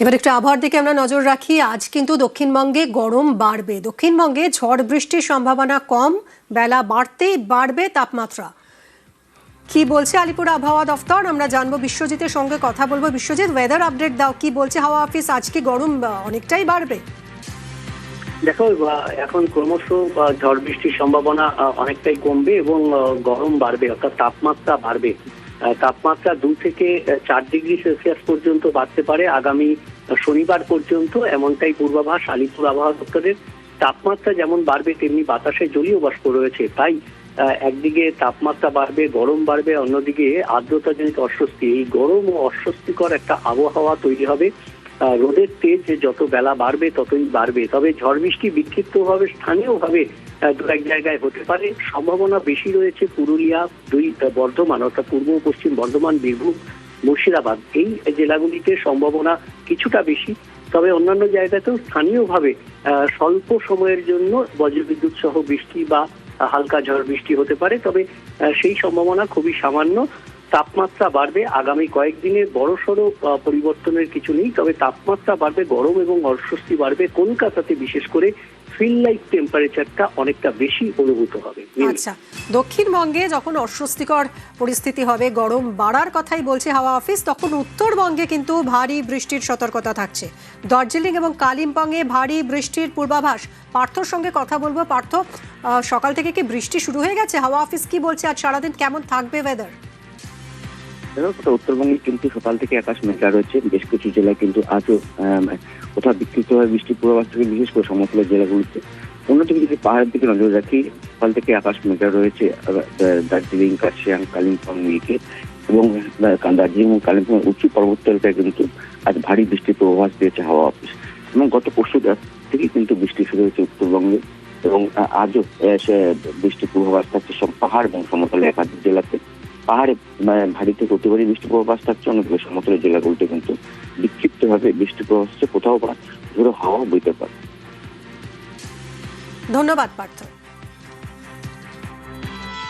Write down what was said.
এবার একটু আবহাওয়ার দিকে আমরা নজর রাখি। আজ কিন্তু দক্ষিণবঙ্গে গরম বাড়বে। দক্ষিণবঙ্গে ঝড় বৃষ্টির সম্ভাবনা কম, বেলা বাড়তেই বাড়বে তাপমাত্রা। কি বলছে আলিপুর আবহাওয়া দফতর আমরা জানবো। বিশ্বজিতের সঙ্গে কথা বলবো। বিশ্বজিৎ, ওয়েদার আপডেট দাও, কি বলছে হাওয়া অফিস? আজকে গরম অনেকটাই বাড়বে। দেখো, এখন ক্রমশ ঝড় বৃষ্টির সম্ভাবনা অনেকটাই কমবে এবং গরম বাড়বে, অর্থাৎ তাপমাত্রা বাড়বে। তাপমাত্রা 2 থেকে 4 ডিগ্রি সেলসিয়াস পর্যন্ত বাড়তে পারে আগামী শনিবার পর্যন্ত, এমনটাই পূর্বাভাস আলিপুর আবহাওয়া দপ্তরের। তাপমাত্রা যেমন বাড়বে তেমনি বাতাসে জলীয় বাষ্প রয়েছে, তাই একদিকে তাপমাত্রা বাড়বে, গরম বাড়বে, অন্যদিকে আর্দ্রতাজনিত অস্বস্তি, এই গরম ও অস্বস্তিকর একটা আবহাওয়া তৈরি হবে। রোদের তেজ যত বেলা বাড়বে ততই বাড়বে। তবে ঝড় বৃষ্টি বিক্ষিপ্তভাবে স্থানীয়ভাবে দু এক জায়গায় হতে পারে। সম্ভাবনা বেশি রয়েছে পুরুলিয়া, বর্ধমান অর্থাৎ পূর্ব ও পশ্চিম বর্ধমান, বীরভূম, মুর্শিদাবাদ, এই জেলাগুলিতে সম্ভাবনা কিছুটা বেশি। তবে অন্যান্য জায়গাতেও স্থানীয়ভাবে স্বল্প সময়ের জন্য বজ্রবিদ্যুৎ সহ বৃষ্টি বা হালকা ঝড় বৃষ্টি হতে পারে, তবে সেই সম্ভাবনা খুবই সামান্য। তাপমাত্রা বাড়বে আগামী কয়েকদিনের বড়সড় পরিবর্তনের কিছু নেই, তবে তাপমাত্রা বাড়বে, গরম এবং অস্বস্তি বাড়বে। কলকাতাতে বিশেষ করে ফিল লাইক টেম্পারেচারটা অনেকটা বেশি অনুভূত হবে। আচ্ছা, দক্ষিণবঙ্গে যখন অস্বস্তিকর পরিস্থিতি হবে, গরম বাড়ার কথাই বলছে হাওয়া অফিস, তখন উত্তরবঙ্গে কিন্তু ভারী বৃষ্টির সতর্কতা থাকছে। দার্জিলিং এবং কালিম্পংয়ে ভারী বৃষ্টির পূর্বাভাস। পার্থর সঙ্গে কথা বলবো। পার্থ, সকাল থেকে কি বৃষ্টি শুরু হয়ে গেছে? হাওয়া অফিস কি বলছে আজ সারাদিন কেমন থাকবে ওয়েদার? উত্তরবঙ্গে কিন্তু সকাল থেকে আকাশ মেঘলা রয়েছে। বেশ কিছু জেলায় কিন্তু আজও কোথাও বিক্ষিপ্তভাবে বৃষ্টির পূর্বাভাস থেকে, বিশেষ করে সমতলের জেলাগুলিতে। অন্যদিকে যদি পাহাড়ের দিকে নজর রাখি, সকাল থেকে আকাশ মেঘলা রয়েছে দার্জিলিং, কার্শিয়াং, কালিম্পং দিকে, এবং দার্জিলিং এবং কালিম্পং উঁচু পর্বত এলাকায় কিন্তু আজ ভারী বৃষ্টির পূর্বাভাস দিয়েছে হাওয়া অফিস। এবং গত পরশু থেকে কিন্তু বৃষ্টি শুরু হয়েছে উত্তরবঙ্গে, এবং আজও বৃষ্টির পূর্বাভাস থাকছে সব পাহাড় এবং সমতল একাধিক জেলাতে। পাহাড়ে ভারী থেকে অতি ভারী বৃষ্টির পূর্বাভাস থাকছে, অন্যদিকে সমতলের জেলাগুলিতে কিন্তু বিক্ষিপ্তভাবে বৃষ্টির পূর্বাভাস, কোথাও বা ঝোড়ো হাওয়া বইতে পারে। ধন্যবাদ পার্থ।